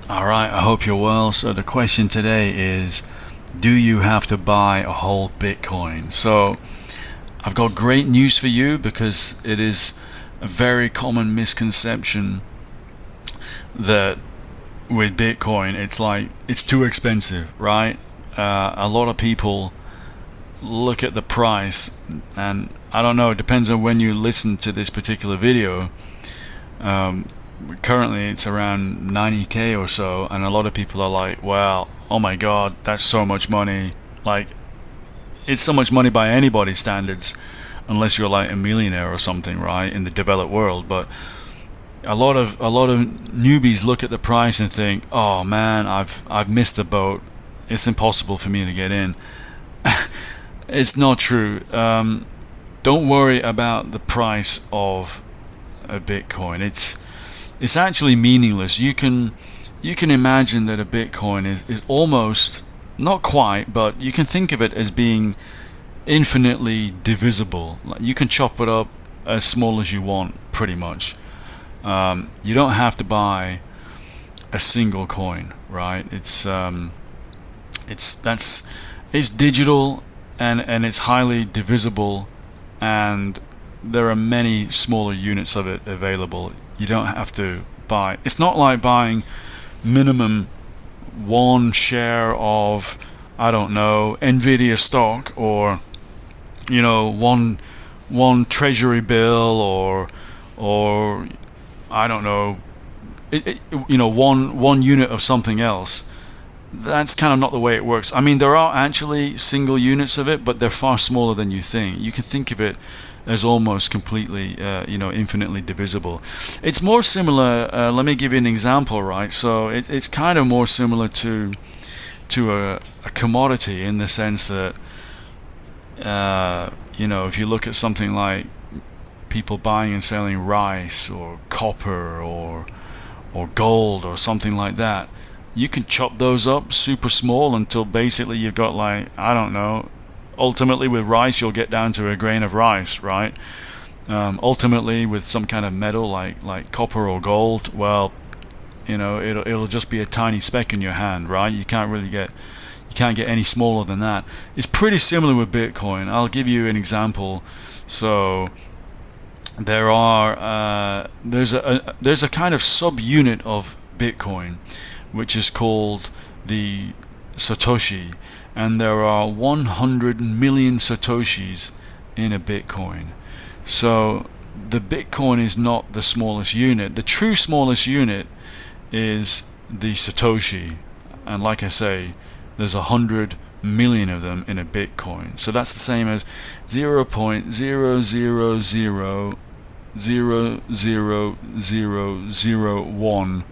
Alright, I hope you're well. So the question today is, do you have to buy a whole Bitcoin? So I've got great news for you, because it is a very common misconception that with Bitcoin it's too expensive, right? A lot of people look at the price, and I don't know, it depends on when you listen to this particular video. Currently it's around 90k or so, and a lot of people are like, well, oh my god, that's so much money. Like, it's so much money by anybody's standards, unless you're like a millionaire or something, right, in the developed world. But a lot of newbies look at the price and think, oh man, I've missed the boat, it's impossible for me to get in. It's not true. Don't worry about the price of a Bitcoin. It's actually meaningless. You can imagine that a Bitcoin is almost, not quite, but you can think of it as being infinitely divisible. Like, you can chop it up as small as you want, pretty much. You don't have to buy a single coin, right? It's digital, and it's highly divisible, and there are many smaller units of it available. You don't have to buy. It's not like buying minimum one share of, I don't know, Nvidia stock, or one treasury bill, or I don't know, one unit of something else. That's kind of not the way it works. I mean, there are actually single units of it, but they're far smaller than you think. You can think of it as almost completely, infinitely divisible. It's more similar. Let me give you an example, right? So it's kind of more similar to a commodity, in the sense that, if you look at something like people buying and selling rice or copper or gold or something like that, you can chop those up super small until basically you've got, like, I don't know, ultimately with rice you'll get down to a grain of rice, right? Ultimately with some kind of metal like copper or gold, well, it'll just be a tiny speck in your hand, right? You can't get any smaller than that. It's pretty similar with Bitcoin. I'll give you an example. So there's a kind of subunit of Bitcoin which is called the Satoshi, and there are 100 million Satoshis in a Bitcoin. So the Bitcoin is not the smallest unit. The true smallest unit is the Satoshi, and like I say, there's 100 million of them in a Bitcoin. So that's the same as 0.000000001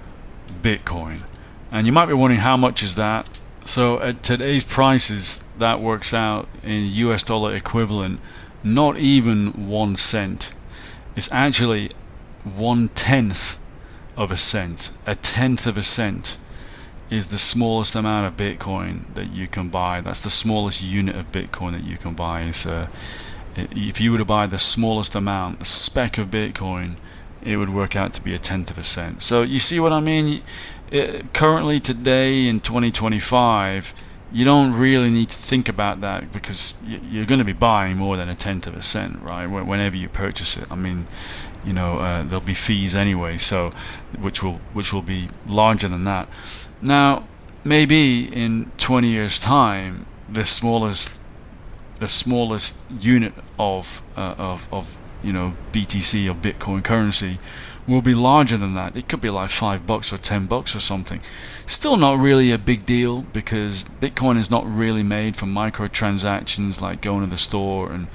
Bitcoin. And you might be wondering, how much is that? So at today's prices, that works out in US dollar equivalent, not even 1 cent. It's actually 1/10 of a cent. A tenth of a cent is the smallest amount of Bitcoin that you can buy. That's the smallest unit of Bitcoin that you can buy. If you were to buy the smallest amount, the speck of Bitcoin, it would work out to be a tenth of a cent. So you see what I mean? Currently, today in 2025, you don't really need to think about that, because you're going to be buying more than a tenth of a cent, right? Whenever you purchase it. I mean, there'll be fees anyway, so which will be larger than that. Now, maybe in 20 years' time, the smallest unit of BTC, or Bitcoin currency, will be larger than that. It could be like $5 or $10 or something. Still not really a big deal, because Bitcoin is not really made for microtransactions like going to the store, and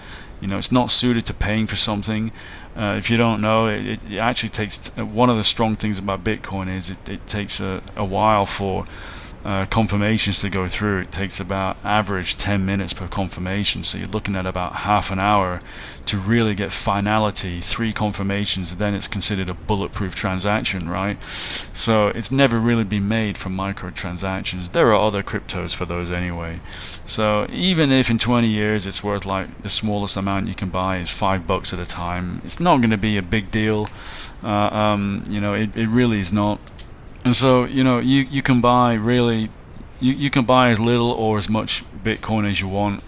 it's not suited to paying for something. If you don't know, it actually takes, one of the strong things about Bitcoin is it takes a while for confirmations to go through. It takes about average 10 minutes per confirmation, so you're looking at about half an hour to really get finality. 3 confirmations, then it's considered a bulletproof transaction, right? So it's never really been made for microtransactions. There are other cryptos for those anyway. So even if in 20 years it's worth, like, the smallest amount you can buy is $5 at a time, it's not going to be a big deal. It really is not. And so, you can buy really, you can buy as little or as much Bitcoin as you want.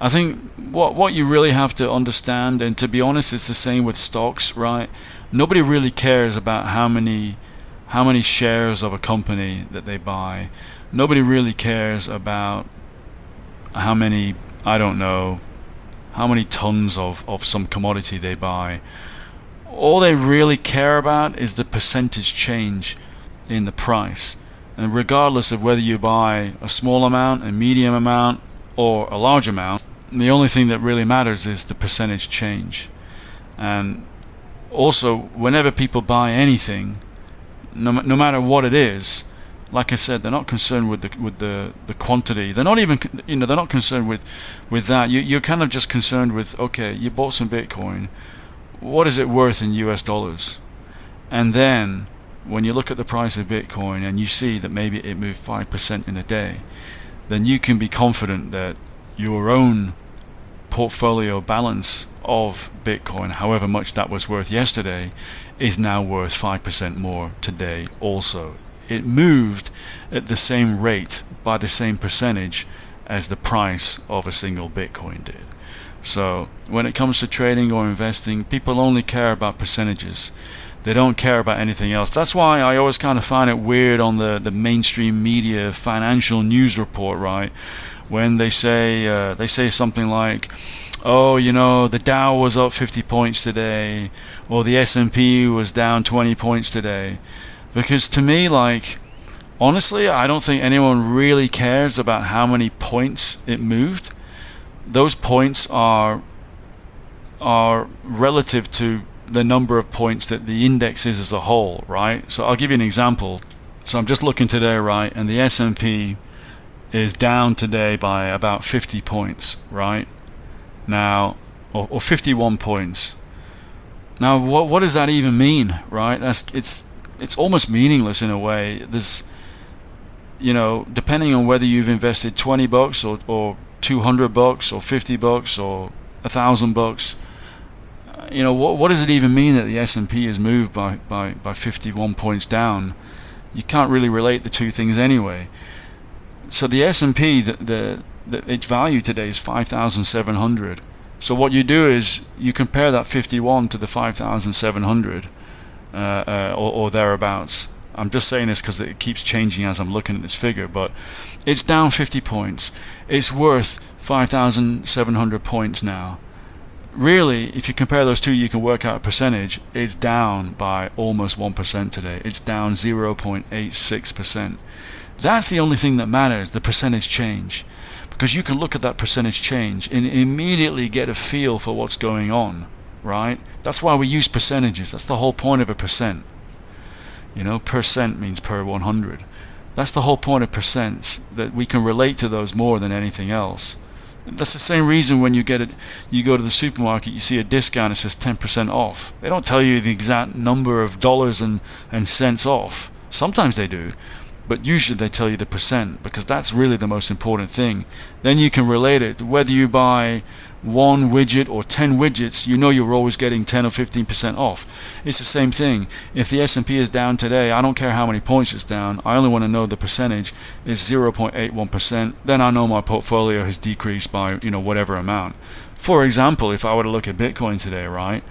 I think what you really have to understand, and to be honest, it's the same with stocks, right? Nobody really cares about how many shares of a company that they buy. Nobody really cares about how many, I don't know, how many tons of some commodity they buy. All they really care about is the percentage change in the price. And regardless of whether you buy a small amount, a medium amount, or a large amount, the only thing that really matters is the percentage change. And also, whenever people buy anything, no matter what it is, like I said, they're not concerned with the quantity. They're not even, they're not concerned with that. You're kind of just concerned with, okay, you bought some Bitcoin. What is it worth in US dollars? And then when you look at the price of Bitcoin and you see that maybe it moved 5% in a day, then you can be confident that your own portfolio balance of Bitcoin, however much that was worth yesterday, is now worth 5% more today also. It moved at the same rate by the same percentage as the price of a single Bitcoin did. So when it comes to trading or investing, people only care about percentages. They don't care about anything else. That's why I always kind of find it weird on the mainstream media financial news report, right? When they say something like, oh, the Dow was up 50 points today, or the S&P was down 20 points today. Because to me, honestly, I don't think anyone really cares about how many points it moved. Those points are relative to the number of points that the index is as a whole, right? So I'll give you an example. So I'm just looking today, right, and the S&P is down today by about 50 points, right? Now, or 51 points. Now, what does that even mean, right? It's almost meaningless in a way. There's, depending on whether you've invested $20 or $200 or $50 or $1,000, what does it even mean that the S&P is moved by 51 points down? You can't really relate the two things anyway. So the S&P, its value today is 5,700. So what you do is you compare that 51 to the 5,700 or thereabouts. I'm just saying this because it keeps changing as I'm looking at this figure, but it's down 50 points. It's worth 5,700 points now. Really, if you compare those two, you can work out a percentage. It's down by almost 1% today. It's down 0.86%. That's the only thing that matters, the percentage change. Because you can look at that percentage change and immediately get a feel for what's going on, right? That's why we use percentages. That's the whole point of a percent. Percent means per 100. That's the whole point of percents, that we can relate to those more than anything else. That's the same reason when you go to the supermarket, you see a discount, it says 10% off. They don't tell you the exact number of dollars and cents off. Sometimes they do, but usually they tell you the percent, because that's really the most important thing. Then you can relate it. Whether you buy one widget or 10 widgets, you're always getting 10 or 15% off. It's the same thing. If the S&P is down today, I don't care how many points it's down. I only want to know the percentage is 0.81%. Then I know my portfolio has decreased by whatever amount. For example, if I were to look at Bitcoin today, right?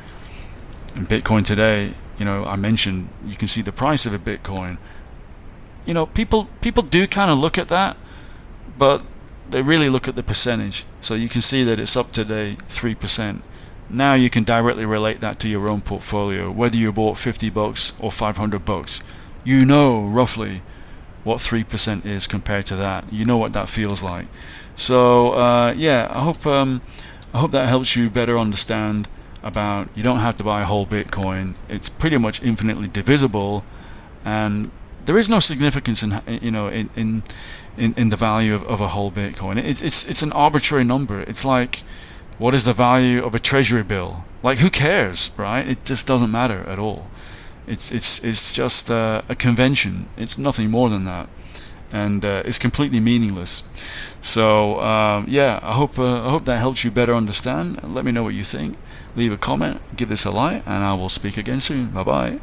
And Bitcoin today, I mentioned you can see the price of a Bitcoin. People do kind of look at that, but they really look at the percentage. So you can see that it's up today 3%. Now you can directly relate that to your own portfolio. Whether you bought $50 or $500, you know roughly what 3% is compared to that. You know what that feels like. So I hope that helps you better understand about, you don't have to buy a whole Bitcoin. It's pretty much infinitely divisible, and there is no significance in the value of a whole Bitcoin. It's an arbitrary number. It's like, what is the value of a treasury bill? Like, who cares, right? It just doesn't matter at all. It's just a convention. It's nothing more than that, and it's completely meaningless. So I hope that helps you better understand. Let me know what you think. Leave a comment, give this a like, and I will speak again soon. Bye bye.